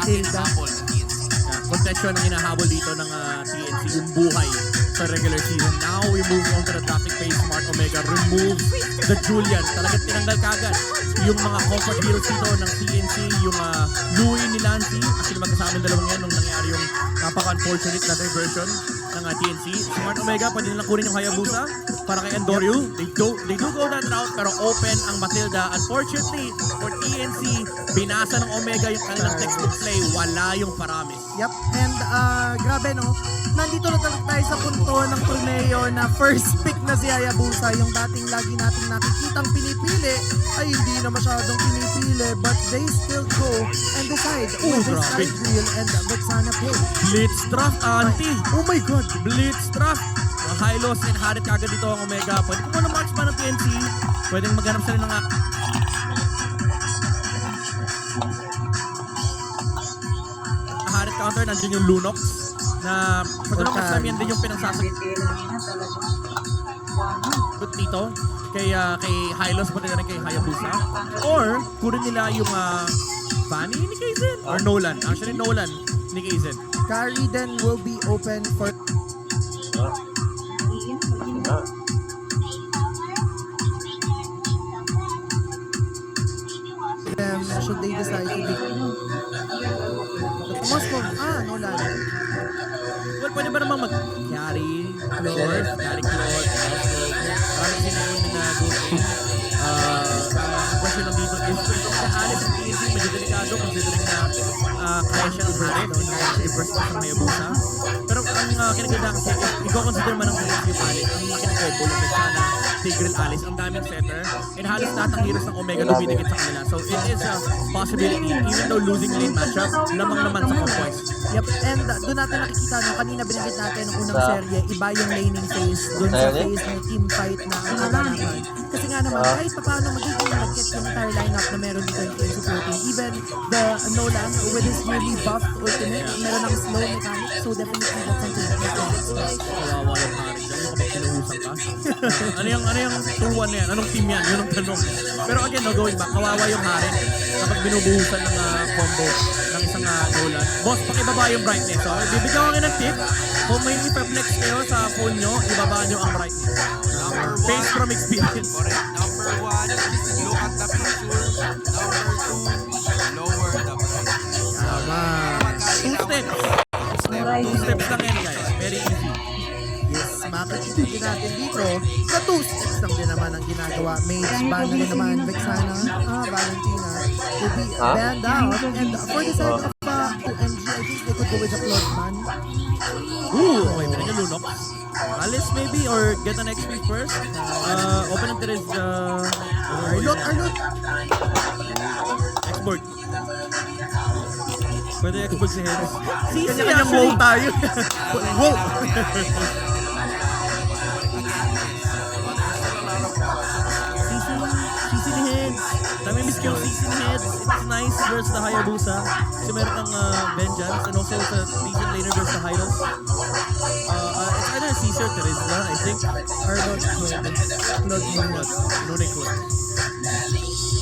Matilda. Contention ang hinahabol dito ng TNC, yung buhay sa regular season. Now we move on to the traffic phase. Smart Omega removes the Julian. Talagang tinanggal kagad yung mga comfort heroes dito ng TNC, yung Louie ni Lancy. Actually magkasama yung dalawang yan nung nangyari yung napaka-unfortunate na diversion ng TNC. Smart Omega, pwede nilang kunin yung Hayabusa para kay Andoryu. They do go that route pero open ang Matilda. Unfortunately for TNC, binasa ng Omega yung kanilang textbook play. Wala yung Paramis. Yep, and grabe no, nandito na talaga tayo sa punto ng torneo na first pick na si Hayabusa, yung dating lagi nating nakikitang pinipili ay hindi na masyadong pinipili, but they still go and decide with the grabe. side wheel and Vexana Pay. Blitz draft, Auntie! Oh my god! Blitz draft! Hylos and Harit kagad dito ang Omega. Pwede kung ano marksman ng TNC. Pwedeng maghanap sila ng Harit counter. Nandiyan yung Lunox na for the longest time yan din yung pinagsasagot dito kay Hylos, pati na rin kay Hayabusa. Or kunin nila yung Fanny ni Kaizen or Nolan. Actually Nolan ni Kaizen. Carry then will be open for them should they decide to be Moscow. Nolan. Well, pwede ba namang mag-carry, Claude, parang sinayun na good. Ang question lang dito is kung kaalis ang TNC, medyo delikado considering na kaya siya ng Harit, kaya siya i-burst off ng Hayabusa. Pero ang kinaganda kasi, i-consider man ng TNC yung Alis, ang laki ng combo, yung Vexana, Tigreal Alice, ang daming setter, and halos lahat ng heroes ng Omega dumidikit sa kanila. So it is a possibility, even though losing lane matchup, lamang naman sa compoints. Yep, and doon natin nakikita, no, kanina binanggit natin ng unang serye, iba yung laning phase doon sa phase ng team fight na ang kaganapan. Kasi nga naman, kahit pa paano magiging market yung entire lineup na meron dito yung TNC Protein. Even the Nolan with his newly buffed ultimate, meron ng slow mechanic, so definitely that's something that we can expect. Kawawa yung Harit. Dahil yung kapag pinuhusan ka. Ano yung 2-1 na yan? Anong team yan? Yun ang tanong. Pero again, no, going back, kawawa yung Harit kapag binubuhusan ng combo ng isang Nolan. Boss, pakibaba yung brightness. So, bibigyan ko kayo ng tip. Kung may hyperflex kayo sa phone nyo, ibaba nyo ang brightness. Based from experience. Correct. Number 1, look at the picture. Number 2, lower the brightness. Tama. 2 steps. 2 steps lang yan, guys. Very easy. Yes, makikita natin dito na 2 steps lang din naman ang ginagawa. Mage ban na rin naman, Vexana, Valentina will be banned out. And for the side of OMG, I think they could go with the Cloudman. Ooh, okay, pinagyan Lunox. Alice maybe, or get an XP first. Open interest, Arlot. export. Pwede export si Henry. Kanya-kanyang wow tayo. Wow! CC ni Heads. Dami miss ko yung CC ni Heads. It's nice versus the Hayabusa. Kasi meron kang Vengeance and also the decent laner versus the Hylos. It's either Caesar or Terizla, I think. Arlot, Cloud Munot.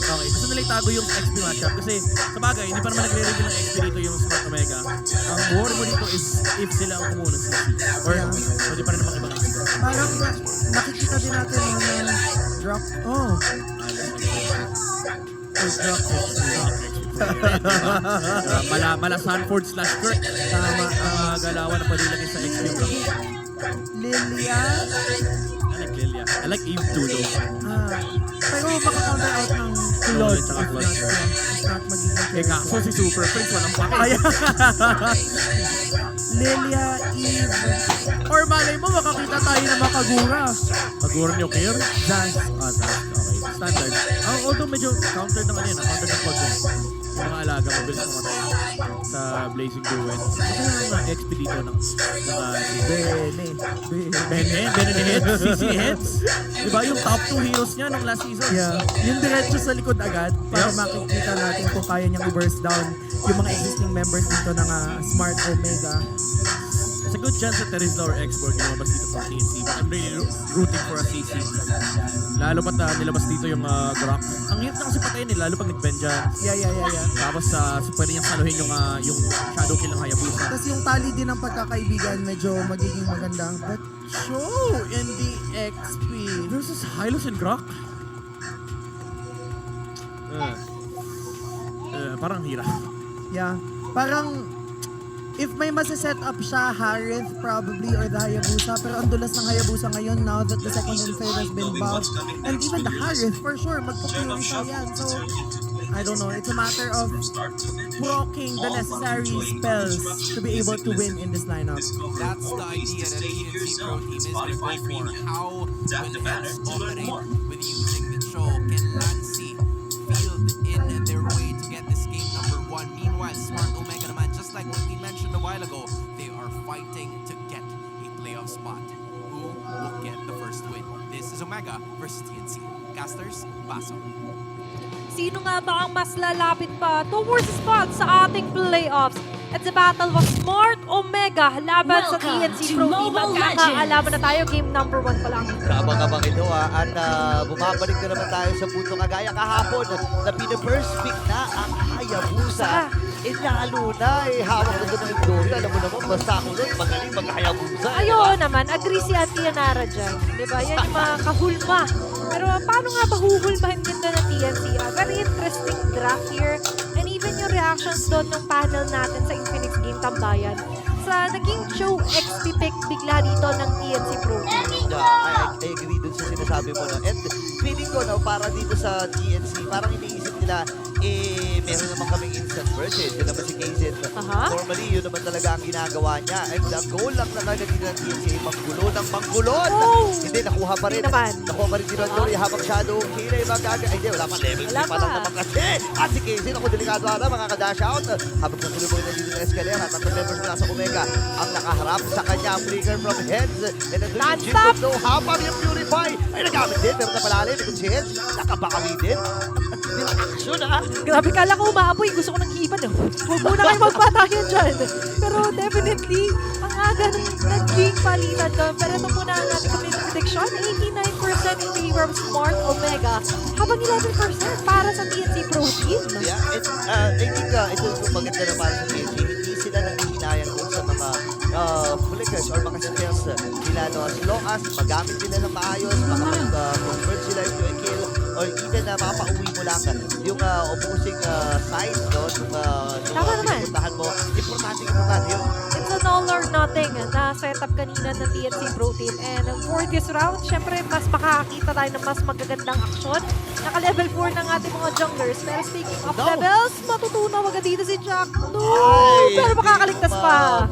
Okay, gusto nila itago yung XP matchup kasi sa bagay, hindi pa naman nagre-review ng XP dito yung Smart Omega. Ang worry mo dito is if sila ang kumuha ng CC. Or pwede pa rin namang ibang XP. Parang nakikita din natin na drop. Oh. Drop XP. Mala Sanford / Kirk. Tama. Galawan na pwede ilagay sa XP yung Lilia. I like Lilia. I like Eve too though. Pero maka-counter out ng Claude Claude tsaka if Claude. not magiging Eh kaso si Super Prince walang pakay. Lilia, Eve. Or malay mo, makakita tayo ng Makagura. Pag-urn yung Kir? Zaz. Zaz. Okay. Standard. Although medyo counter ng counter ng Claude. Yung mga alaga, mabilis mamatay sa Blazing Duet. Ano yung XP dito ng Bene ni Heads, CC ni Heads. Diba yung top 2 heroes niya nung last season? Yeah. Yung diretso sa likod agad para makikita natin kung kaya niyang i-burst down yung mga existing members dito ng Smart Omega. It's a good chance that Terizla or X-Borg lumabas dito for TNC. But I'm really rooting for a CC. Lalo pat nilabas dito yung Grok. Ang hirap na kasi patayin nila, lalo pag nag-vengeance. Yeah. Tapos pwede niyang saluhin yung shadow kill ng Hayabusa. Tapos yung tali din ng pagkakaibigan, medyo magiging maganda. But show in the XP. Versus Hylos and Grok. Parang hirap. Yeah. Parang, if may masiset up siya, Harith probably or the Hayabusa. Pero ang dulas ng Hayabusa ngayon now that the second and third has been buffed. And even the Harith, for sure, magpapurify yan. So, I don't know. It's a matter of proccing the necessary spells to be able to win in this lineup. That's the idea that TNC Pro Team is going to go for. How will Heads operate with using the Cho? Can Lancy field in their way to get this game number 1? Meanwhile, Smart Omega naman, just like what we mentioned a while ago, they are fighting to get a playoff spot. Who will get the first win? This is Omega versus TNC. Casters, Baso. Sino nga ba ang mas lalapit pa towards the spot sa ating playoffs? At the battle was Smart Omega laban sa TNC Pro Team. Magkakaalaman na tayo, game number 1 pa lang. Kabang-abang ito at bumabalik na naman tayo sa punto kagaya kahapon na pina-first pick na ang Hayabusa. Lalo na hawak na doon ng Dory. Alam mo naman, basta ako doon, magaling mag-Hayabusa. Ayun naman, agree si Auntie Yanara dyan. Diba? Yan yung mga kahulma. Pero paano nga ba huhulmahin din na ng TNC? Very interesting draft here. And even yung reactions doon ng panel natin sa Infinix Game Tambayan. Sa naging show XP pick bigla dito ng TNC Pro Team. I agree dun sa sinasabi mo. No? And feeling ko, no, para dito sa TNC, parang iniisip nila, meron naman kaming instant version. Yun naman si KZ. Normally, yun naman talaga ang ginagawa niya. And the goal lang talaga dito ng TNC ay manggulo ng manggulon. Oh! Hindi, nakuha pa rin. Hindi naman. Nakuha pa rin si Dory habang shadow. Kila yung magaga. Ay, hindi, wala pa level 3 pa lang naman kasi. At si KZ, ako delikado ata, mga ka-dash out. Habang nasulubog na dito ng Escalera, at ang members mula sa Omega, ang nakaharap sa kanya, ang flicker from Heads. And then yung Jim Non-stop! no, habang yung Purify ay nagamit din. Pero napalalim, ikot si Heads, nakabakawi din. At yung action, ha? Grabe, kala ko umaapoy. Gusto ko nang hipan. Huwag muna kayo magpatayan dyan. Pero definitely, ang aga naging palitan doon. Pero ito muna ang ating community prediction. 89% in favor of Smart Omega. Habang 11% para sa TNC Pro Team. Yeah, I think ito yung maganda na para sa TNC. Hindi sila nanghihinayan kung sa mga flickers or mga spells nila. No? As long as magamit nila ng maayos, makapag-convert sila into a kill, or even mapauwi mo lang yung opposing side, no? Yung pinupuntahan mo. Importante yun. It's an all or nothing na setup kanina ng TNC Pro Team. And for this round, syempre, mas makakakita tayo ng mas magagandang aksyon. Naka-level 4 ng ating mga junglers. Pero speaking of levels, matutunaw agad dito si Jack. No! Pero makakaligtas pa.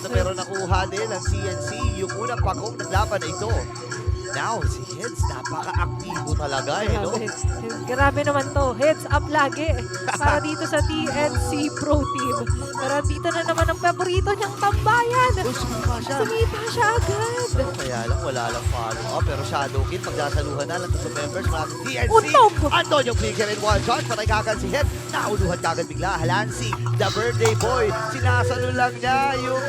Pero nakuha din ang CNC yung unang pakong ng laban na ito. Now, si Heads, napaka-aktibo talaga, no? Grabe naman to. Heads up lagi para dito sa TNC Pro Team. Pero dito na naman ang paborito niyang tambayan. Sumipa siya. Sumipa siya agad. Kaya lang, wala lang follow-up. Pero Shadow King, pagsasaluhan na lang sa members mga TNC. Unog! Antonio Flicker in one shot. Patay kagad si Heads. Nauluhan kagad bigla. Halansi, the birthday boy. Sinasalo lang niya yung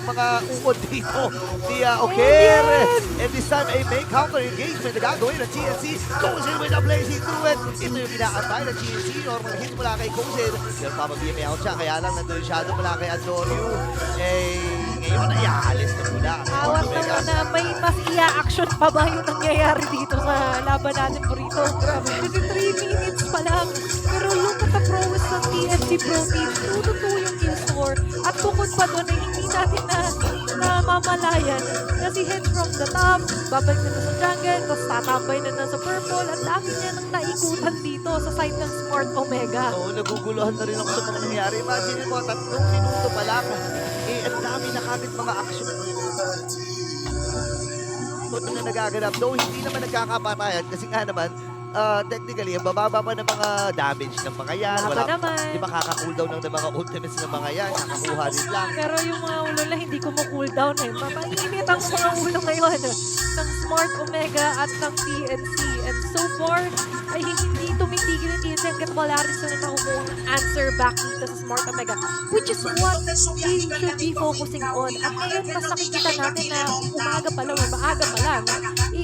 mga ukod dito. Si Oker. And this time, a make counter engagement na gagawin ng TNC. Kozin with a blazing through it. Ito yung inaantay ng TNC. Normal hit mula kay Kozin. Pero pamabiyame out siya. Kaya lang nandun yung shadow mula kay Antonio. Ngayon ay aalis na mula. Awat naman na may mas iya-action pa ba yung nangyayari dito sa laban natin po rito. Grabe. 23 minutes pa lang. Pero look at the prowess ng TNC Pro Team. 2-2 yung kill score. At bukod pa doon ay hindi natin na mamalayan na si Heads from the top, babalik na sa jungle, tapos tatambay na sa purple, at dami niya nang naikutan dito sa side ng Smart Omega. Oo, naguguluhan na rin ako sa mga nangyari. Imagine mo, 3 minuto pa lang. Ang dami na kagad mga action. Na nagaganap. Though hindi naman nagkakapatayan kasi nga naman, technically, ang bababa pa ng mga damage ng mga yan. Wala naman. Di ba kaka-cooldown ng mga ultimates ng mga yan. Kakakuha rin lang. Pero yung mga ulo na hindi ko mo-cooldown eh. Mapainit ang mga ulo ngayon ng Smart Omega at ng TNC. And so far, ay hindi tumitigil yung TNC hanggat wala rin sila nakukuha ng answer back dito sa Smart Omega, which is what they should be focusing on. At ngayon, mas nakikita natin na umaga pa lang o maaga pa lang,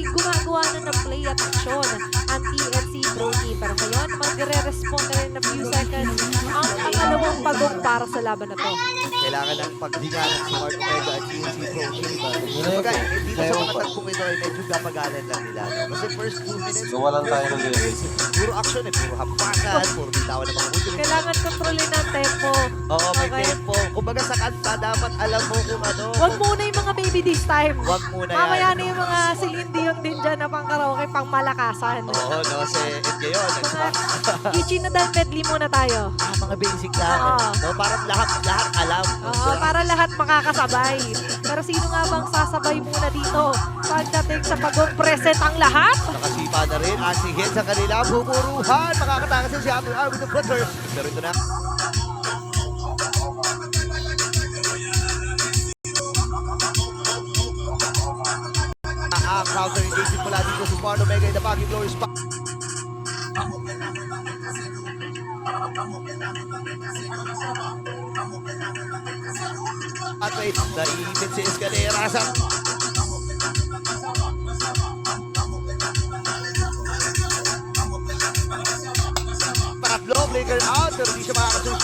gumagawa na ng play at action ang TNC Pro Team. Pero ngayon, magre-respond na rin na few seconds ang pangalawang pagong para sa laban na to. Kailangan ng pagdingan ng Smart Omega at TNC Pro Team. Kumbaga, hindi na sa mga tagpong ito ay medyo gapagalan lang nila. No? Kasi first 2 minutes, Gawalan tayo ng games. puro action eh, puro hampakan, puro bitawan ng mga kutin. Kailangan kontrolin ang tempo. Oo, may Okay. tempo. Kumbaga sa kanta, dapat alam mo kung ano. Huwag muna yung mga baby this time. Wag muna yan. Mamaya na yung mga Celine Dion din dyan na pang karaoke, pang malakasan. Oo, no, si Ed ngayon. Mga Kichi na dahil medley muna tayo. Mga basic lang. Oo. No, parang lahat alam. Oo, para lahat makakasabay. Pero sino nga bang sasabay muna dito? Pagdating sa pag-present ang lahat? Nakasipa na rin ang si Hit sa kanila. Bumuruhan. Makakatakas si Apple R with the footer. Pero ito na. Counter engagement pala dito sa Smart Omega in the back. Yung glory spot. At wait, naipit si Escalera sa tatlo, breaker out, pero di siya makakasunod.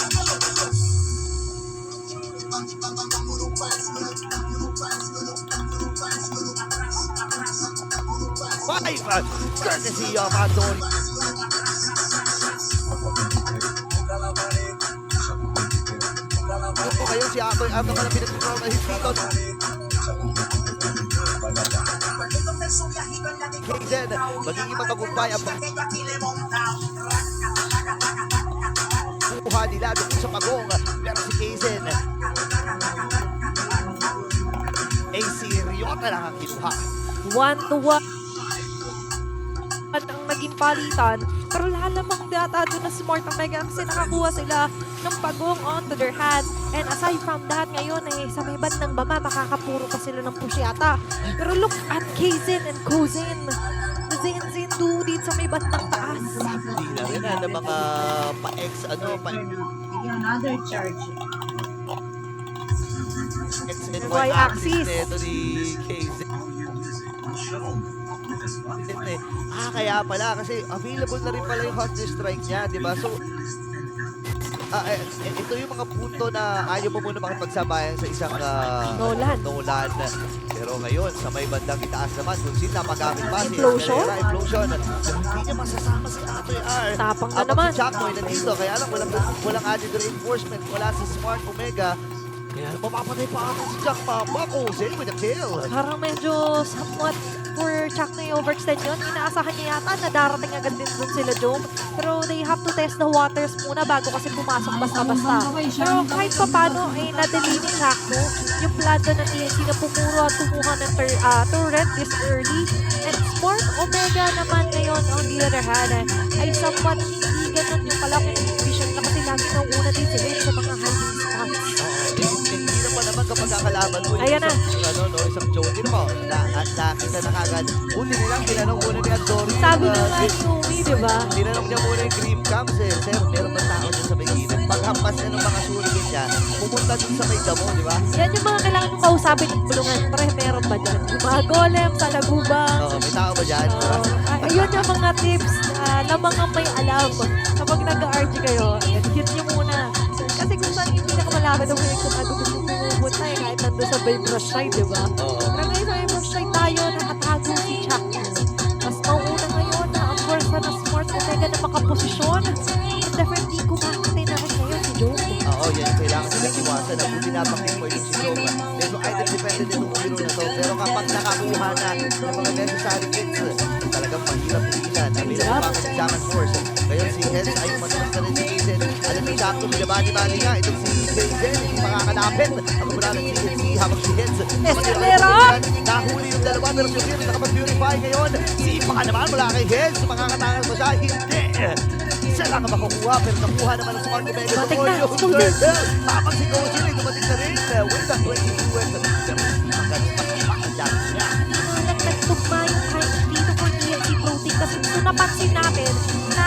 Five, courtesy of Anton. Ito kayo si Anton, ang naman ang pinag-control na hisiton. Kaysen, magiging matagumpay ang buha nila doon sa pagong. Pero si Kaysen ay seriota lang ang kinuha. 1-1 ang naging palitan. Pero lalamang data doon na Smart Omega kasi nakakuha sila ng pagong onto their hands. And aside from that, ngayon sa may bandang baba, makakapuro pa sila ng push yata. Pero look at Kaysen and Kozin. The Zen do dito sa may bandang taas. Hindi na rin na mga pa-X, Another charge. X and Y Y axis. axis nito ni Kaysen. Kaya pala kasi available na rin pala yung Hunter Strike niya, di ba? So, ito yung mga punto na ayaw mo muna makipagsabayan sa isang Nolan. Pero ngayon, sa may bandang itaas naman, kung sino napagamit pa si Implosion? Implosion. Hindi niya masasama si Atoy R. Tapang na Habang naman. si Chakmoy nandito, kaya lang walang added reinforcement mula sa Smart Omega. Kaya mapapatay pa ako si Jack Papako. Same with the kill. Parang medyo somewhat for Chuck na yung overextend yun. Inaasahan niya yata na darating agad din dun sila Jome. Pero they have to test the waters muna bago kasi pumasok basta-basta. Pero kahit pa paano, na-delay ni Chakmo yung plan doon ng TNC na pumuro at kumuha ng turret this early. And Smart Omega naman ngayon, on the other hand, ay somewhat hindi ganun yung kalaking vision na kasi lagi nang una din sila sa mga hiding spots. Hindi na pa naman kapag kakalaban mo Ayan na. isang Jody mo. Nakita na kagad. Uli nilang tinanong muna ni Antonio. Sabi na nga ni Umi, di ba? Tinanong niya muna yung Cream Camps eh. Sir, meron ba tao dyan sa may gilid? Paghampas niya ng mga surigin niya, pumunta dun sa may damo, di ba? Yan yung mga kailangan yung kausapin ng bulungan. Pre, meron ba dyan? Yung mga golem, salagubang. Oo, may tao ba dyan? Di ba? Ayun yung mga tips na mga may alam. Kapag nag-RG kayo, hit nyo muna. Kasi kung saan yung pinakamalapit ang huli kung ano gusto pumunta kahit nandun sa Baybrush side, di ba? Oo. Pero ngayon sa Baybrush side tayo, nakatago si Chuck. Mas mauna ngayon na ang force na Smart Omega na makaposisyon. Definitely kumakatay na rin ngayon si Joe. Oo, yan. Kailangan nila iwasan na kung binabanggit mo yung si Joe. Medyo item dependent din itong hero na to. Pero kapag nakakuha na ng mga necessary hits, talagang mahirap hilan. Available pa ang Jaman Force. Ngayon si Hens ay matumas na rin si Kaysen. Alam ni Sakto, binabani-bani nga. Itong si Kaysen, hindi makakalapit. Ang kumulalan si Hensi habang si Hens. Escalera! Nahuli yung dalawa pero si Hens nakapag-purify ngayon. Sipa ka naman mula kay Hens. Makakatangan mo siya. Hindi! Siya lang ang makukuha pero nakuha naman ang Smart Omega. Dumating na, Yung full dead. turtle. Habang si Coach ay dumating na rin. With the 22 and Nagtugma yung kahit dito for TNC Pro Team kasi kung napansin natin na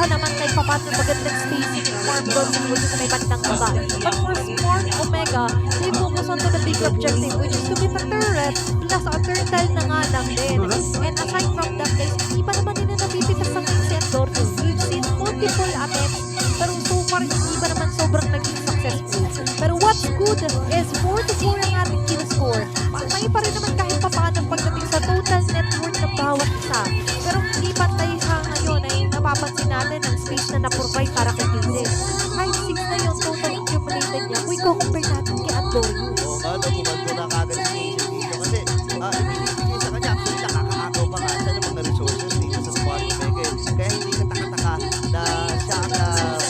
naman kahit papaano magandang spacing yung farm doon sa may bandang baba. But for Smart Omega, they focus on to the bigger objective, which is to get a turret, plus a turtle na nga lang din. And aside from that, guys, hindi pa naman nila napipitas sa King Sendoryo. We've seen multiple attempts, pero so far, hindi pa naman sobrang naging successful. Pero what's good is 4-4 ang ating kill score. May pa rin naman kahit papaano pagdating sa total net worth ng bawat isa. Pero hindi pantay sa ngayon ay napapansin natin ang space na na-provide para kay Kize. 5-6 na yung total accumulated niya. Kung i-compare natin kay Andoryo. Oo nga, kumando na kagad si Hazel dito kasi ibinibigay sa kanya. Actually, nakakaagaw pa nga siya ng mga resources dito sa Smart Omega. Kaya hindi kataka-taka na siya ang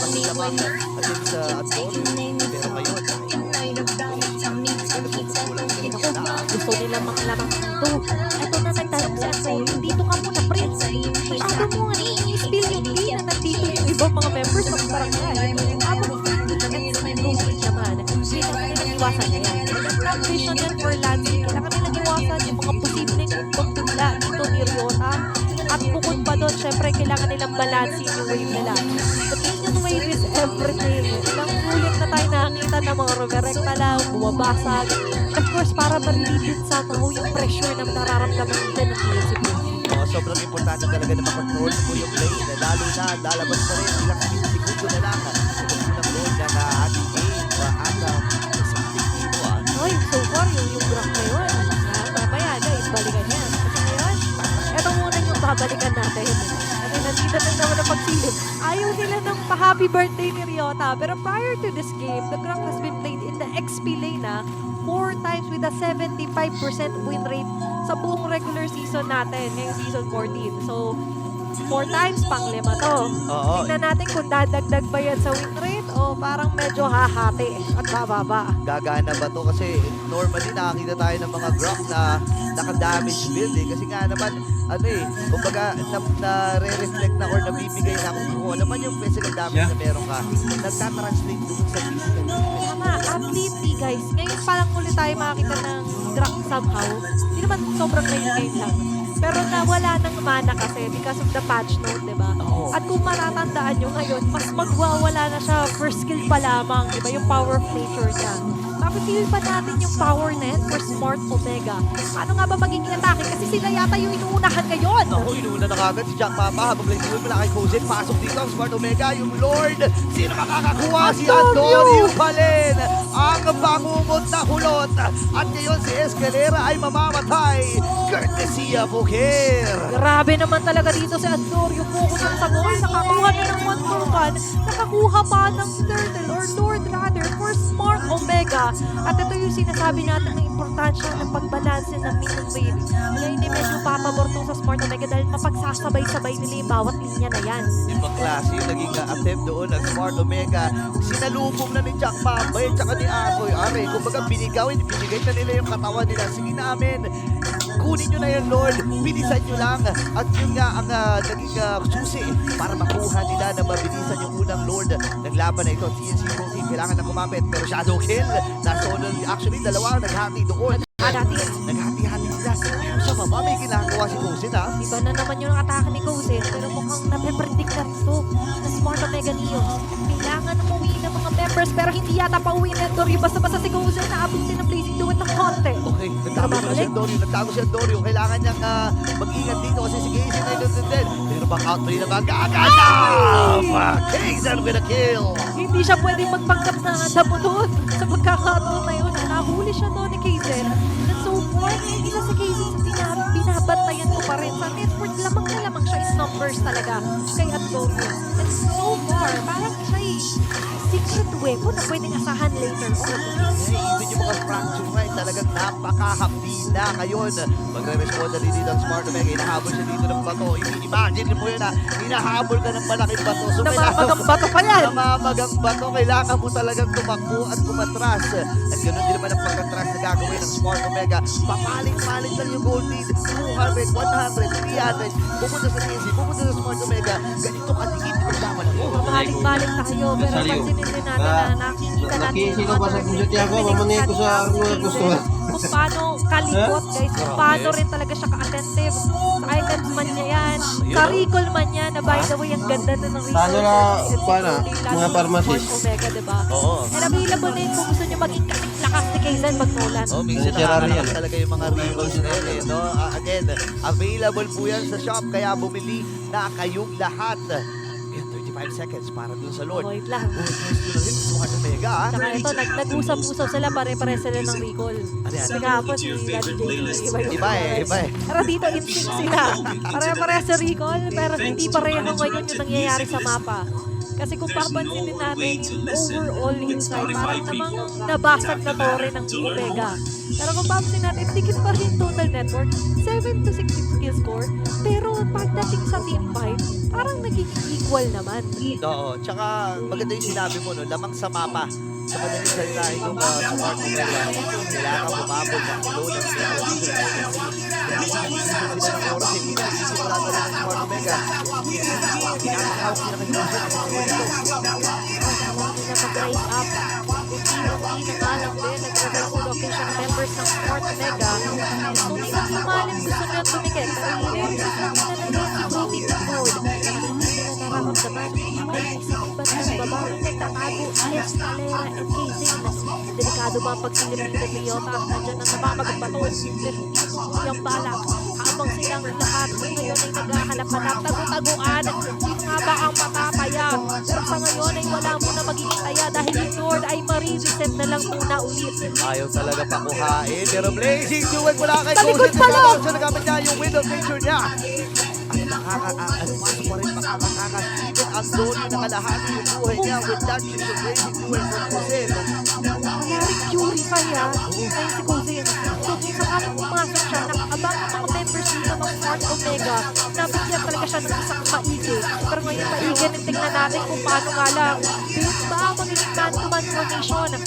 masilamang against sa Antonio. Pero ngayon, Gusto nila makalamang dito. Ito na nagtanong si Antonio. Dito ka muna, Prince. Masyado mo nga i-spill yung day na nandito yung ibang mga members ng barangay. Habang Rosie naman, hindi naman nilang iwasan niya yan. Ang vision yan for Lansing, kailangan nilang iwasan yung mga posibleng pagtugla dito ni Ryota. At bukod pa doon, syempre, kailangan nilang balansin yung wave nila. The Minion wave is everything. Ilang ulit na tayo nakakita ng mga resurrect na lang, bumabasag. Of course, para ma-relieve somehow yung pressure na nararamdaman nila ng PSP. sobrang importante talaga na makontrol mo yung lane. Lalo na, lalabas pa rin ilang segundo na lang. Ito unang goal ng ating game at something dito. Ay, so far, yung graph na yun. Mamaya, guys, balikan yan. Kasi ngayon, ito muna yung babalikan natin. Kasi nandito na naman ang pagsilip. Ayaw nila ng pa-happy birthday ni Ryota. Pero prior to this game, the graph has been played in the XP lane 4 times with a 75% win rate sa buong regular season natin, ngayong season 14. So, 4 times, pang-5 to. Oo. Tignan natin kung dadagdag ba yan sa win rate o parang medyo hahati at bababa. Gagana ba to? Kasi normally nakakita tayo ng mga graph na naka-damage build eh. Kasi nga naman, kumbaga na-re-reflect na or nabibigay na kung naman yung physical damage na meron ka, nagtatranslate doon sa physical damage. Tama, athlete guys. Ngayon parang ulit tayo makakita ng graph somehow. Hindi naman sobrang ngayon lang. Pero nawala ng mana kasi because of the patch note, di ba? Oo. At kung matatandaan nyo ngayon, mas magwawala na siya first skill pa lamang, di ba? Yung power of nature niya. Mapipili pa natin yung power net for Smart Omega. Paano nga ba magiging atake? Kasi sila yata yung inuunahan ngayon. Ako, inuuna na kagad si Jack Papa habang late goal pala kay Cozen. Pasok dito ang Smart Omega, yung Lord. Sino makakakuha? Si Antonio Palen. Ang bangungot na hulot. At ngayon si Escalera ay mamamatay. Courtesy of Oker. Grabe naman talaga dito si Andorio. Focus lang sa goal. Nakakuha na ng 1-for-1. Nakakuha pa ng Turtle or Lord rather for Smart Omega. At ito yung sinasabi natin ng importansya ng pagbalanse ng minion wave. Kaya hindi medyo papabor tong sa Smart Omega dahil mapagsasabay-sabay nila yung bawat linya na yan. Ibang klase yung naging attempt doon ng Smart Omega. Sinalubong na ni Jack Pambay at saka ni Akoy. Kumbaga binigay na nila yung katawan nila. Sige namin, kunin nyo na yung Lord, bilisan nyo lang. At yun nga ang naging susi para makuha nila na mabilisan yung unang Lord ng laban na ito. TNC Pro Team kailangan na kumapit pero shadow kill. Actually, dalawa naghati doon. Naghati-hati sila. Pero sa baba may ginagawa si Cozen Iba na naman yung atake ni Cozen pero mukhang nape-predict na ito na Smart Omega Neons. Kailangan umuwi ng mga members pero hindi yata pa-uwi ng Dorio. Basta-basta si Cozen naabutin ng Blazing Duet ng konti. Okay, nagtago si Andorio. Kailangan niyang mag-ingat dito kasi si Casey na ito din. Pero bang outplay na magaganda! Casey with a kill! Hindi siya pwedeng magpanggap na damo doon sa pagkakataon na yun. Nahuli siya doon ni Kaizen. And so far, hindi na si Kaizen sa binabantayan ko pa rin. Sa network, lamang na lamang siya is numbers talaga kay Antonio. And so far, parang siya secret weapon na pwedeng asahan later on. Even yung mga fracture na talagang napakahapdi na ngayon. Magre-respond na din dito ang Smart Omega. Hinahabol siya dito ng bato. Imagine mo yun hinahabol ka ng malaking bato. So, Namamagang bato pa yan! Namamagang bato. Kailangan mo talagang tumakbo at kumatras. At ganoon din naman ang pagkatras na gagawin ng Smart Omega. Papalit-palit lang yung gold lead. 200, 100, 300. Pupunta sa TNC, pupunta sa Smart Omega. Ganito katikit ang laban na to. Balik-balik tayo pero pansinin din natin na nakikita natin Nakisi ko pa sa kusyati ako, mamani ko sa armo ko sa kung paano kalikot, guys. Kung paano rin talaga siya ka-attentive. Sa items man niya yan. Sa recall man niya, na by the way, ang ganda na ng recall. Paano na, paano? Mga pharmacist. Omega, diba? Oo. And available din kung gusto niyo maging kasing-lakas ni Kaizen Magnolan. Oh, minsan nakakalakas talaga yung mga rivals na yun, eh, no? Again, available po yan sa shop, kaya bumili na kayong lahat. Ayan, 35 seconds para dun sa Lord. Wait lang. Smart Omega, ah. Tsaka ito, nag-usap-usap sila, pare-pare sila ng recall. Ano yan? Kahapon, si Daddy J, Iba eh. Pero dito, in sync sila. Pare-pare sa recall, pero hindi pareho ngayon yung nangyayari sa mapa. Kasi kung papansinin natin yung overall insight, parang namang nabasag na tore ng Omega. Pero kung papansinin natin, dikit pa rin total network, 7 to 6 skill score. Pero pagdating sa team fight, parang nagiging equal naman. Oo, tsaka maganda yung sinabi mo, no? Lamang sa mapa. Sa madaling salita itong Smart Omega, kailangan bumabot ng flow ng sila ng oras. Hindi na nagsisimula na rin ng Smart Omega. Pinapakawag nila ng Mag-rise up. Unti-unti na nga lang din, nag-reverse location members ng Smart Omega. Kung may sumalim, gusto nila tumikit. Pero i-reset lang nila ng floating mode. Nararamdaman, sa iba't ng babaeng nagtatago, Escalera and Kaizen. Delikado ba ang pagsilip ni Leota? Nandiyan ang namamagbato. Yung balak. Habang silang lahat ngayon ay naghahanap-hanap, tagu-taguan. Sino nga ba ang matataya? Pero sa ngayon ay wala muna magiging taya dahil yung Lord ay marireset na lang muna ulit. Ayaw talaga pakuhain, pero Blazing Duel mula kay Talikod Gosen. pala! Siya nagamit niya yung Wind of Nature niya. At pumasok pa rin makakatakas. Even ang Dori na kalahati yung buhay niya with that use of Blazing Duel from Gosen. Nangyari purify ha. Ngayon si Kaizen. So kung sakaling pumasok siya, nakaabang ang mga members dito ng Smart Omega. Nabigyan talaga siya ng isang maigi. Pero ngayon maigi na tingnan natin kung paano nga lang. Build ba magiging man-to-man formation ng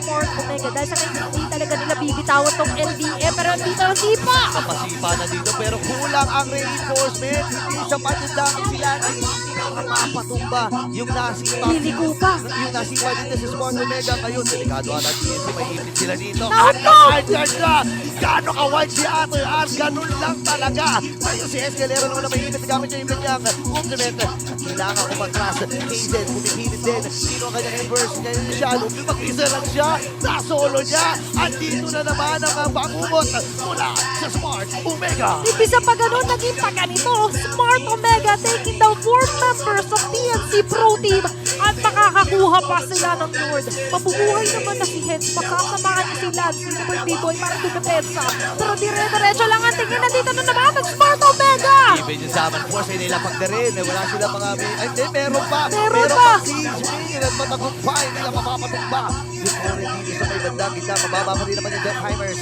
Smart Omega? Dahil sa ngayon hindi talaga nila bibitawan tong LDM. Pero dito na sipa! Kapasipa na dito pero kulang ang reinforcement. Hindi sa patindangin sila. Hindi nakapatumba yung nasipa. Liligo pa. Yung nasipa dito sa Smart Omega. Ngayon, delikado ata TNT. May ipit sila dito. Now, At naka-charge na! Gano'ng ka-wide si Ate At ganun lang talaga. Ngayon si Escalera naman na may ipit. Gamit niya yung kanyang compliment. Kailangan kumatras. Kaizen, pumipilit din. Sino ang kanyang inverse? Ngayon siya. Mag-isa lang siya. Nasolo niya. At dito na naman ang bangungot mula sa Smart Omega. Ibisa pa ganun, naging pa ganito. Smart Omega taking down 4 members of TNC Pro Team at makakakuha pa sila ng Lord. Mabubuhay naman na si Heads. Makasamahan niya si Lance, si Super B-Boy para dumepensa. Pero dire-diretso lang ang tingin. Nandito na naman ang Smart Omega! Even yung Zaman Force ay nilapag na rin. Wala sila mga ay, hindi, meron pa. Meron pa. Siege Minion at matagumpay. Hindi na mapapatumba. Yung Oren dito sa may bandang gitna. Mababa pa rin naman yung Deathheimers.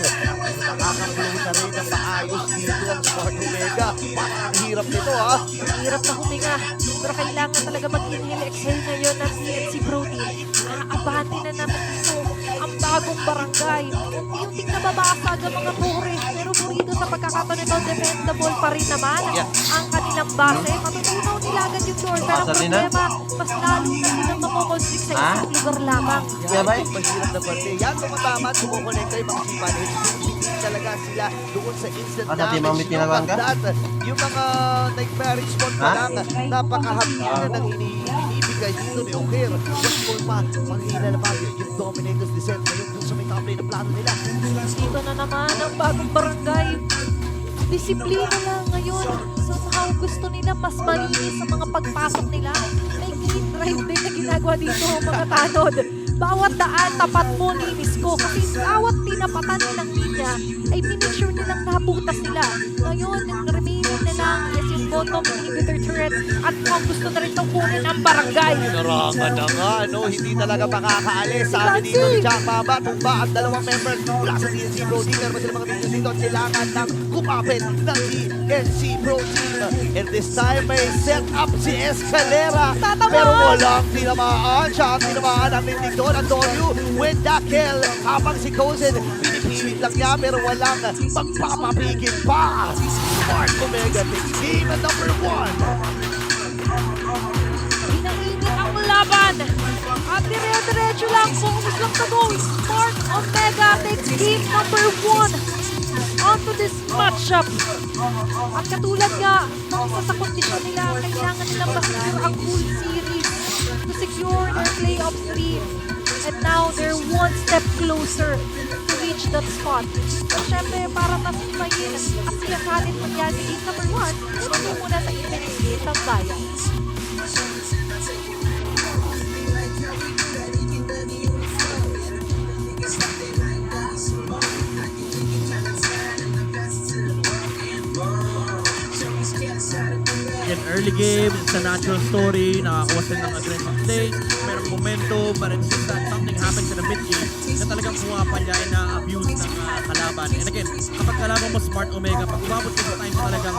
Nakaka-flow na rin ng maayos dito ang Smart Omega. Parang ang hirap nito, ha? Hirap na huminga. Pero kailangan talaga mag-inhale exhale ngayon ng TNC Pro Team. Aabante na naman ito ang bagong barangay. Unti-unting nababasag ang mga tore. Pero dito sa pagkakataon nito, defendable pa rin naman ang kanilang base. Matutunaw nila agad yung door. Pero ang problema, mas lalo na silang makokonstrict sa isang lugar lamang. Yan ang mahirap na parte. Yan tumatama at kumukonekta yung mga sipanin. Hindi talaga sila doon sa instant damage. Yung mga nightmare spawn pa lang, napakahapin na nang inibigay dito ni Oker. Just for pa, manghila naman yung Dominator's Descent ngayon dun sa may top lane na plano nila. Dito na naman ang bagong barangay. Disiplina lang ngayon. Somehow gusto nila mas malinis sa mga pagpasok nila. May clean drive din na ginagawa dito mga tanod. Bawat daan tapat mo linis ko kasi bawat tinapatan nilang linya ay minitsure nilang nabutas nila. Ngayon, yung remaining nilang is yung bottom inhibitor turret at kung gusto na rin itong kunin ang barangay. Narangan na nga, no? Hindi talaga makakaalis. Sabi dito ni Jack Mamba, tumba ang dalawang members mula sa TNC Pro Team. Meron sila mga videos dito at kailangan ng kumapit ng TNC Pro Team. And this time may set up si Escalera. Pero walang tinamaan. Siya ang tinamaan ang lindig doon. Antonio with the kill. Habang si Kozen, pinipilit lang niya pero walang magpapapigil pa. Smart Omega takes game at number 1. Inainit ang laban at dire-diretso lang ilang bonus lang to go. Smart Omega takes game number 1 onto this matchup. At katulad nga, ng isa sa kondisyon nila, kailangan nilang ma-secure ang full series to secure their playoff streak. And now, they're one step closer to reach that spot. So, syempre, para masipayin at siyasanin mangyari sa game number 1, ito muna sa i-eliminate ng Giants. In early game, it's a natural story. Nakakuha sila ng aggressive plays, merong momentum, but it's just that something happens in the mid-game na talagang pumapalya na abuse ng kalaban. And again, kapag kalaban mo Smart Omega, pag umabot ka sa time na talagang